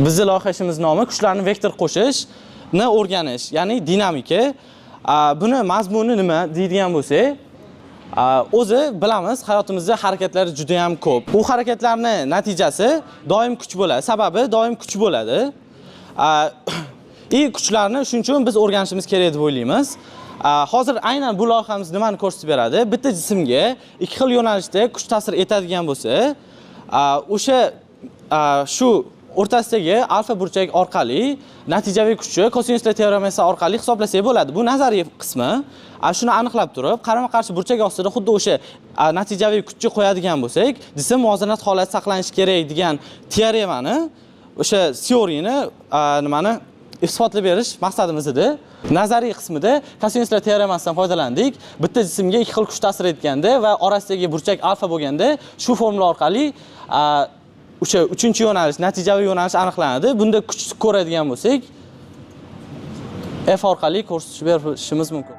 Bizning loyihamiz nomi kuchlarni vektor qo'shishni o'rganish, ya'ni dinamika. Buni mazmuni nima deydigan bo'lsak, o'zi bilamiz, hayotimizda harakatlar juda ham ko'p. Bu harakatlarning natijasi doim kuch bo'ladi, sababi doim kuch bo'ladi. Kuchlarni shuning uchun biz o'rganishimiz kerak deb o'ylaymiz. Hozir aynan bu loyihamiz nimani ko'rsatib beradi? Bitta jismga ikki xil yo'nalishda kuch ta'sir etadigan bo'lsa, o'sha shu o'rtasidagi alfa burchak orqali natijaviy kuchni kosinuslar teoremasi orqali hisoblasak bo'ladi. Bu nazariy qismi. Shuni aniqlab turib, qarama-qarshi burchak ostida xuddi o'sha natijaviy kuchni qo'yadigan bo'lsak, jism muvozanat holati saqlanishi kerak degan teoremani, o'sha teoriyani nimani isbotlab berish maqsadimiz edi. Nazariy qismida kosinuslar teoremasidan foydalandik. Bitta jismga ikki xil kuch ta'sir etganda va orasidagi burchak alfa bo'lganda shu formula orqali o'sha uchinchi yo'nalish, natijaviy yo'nalish aniqlanadi. Bunda kuch ko'radigan bo'lsak, F orqali ko'rsatib berishimiz mumkin.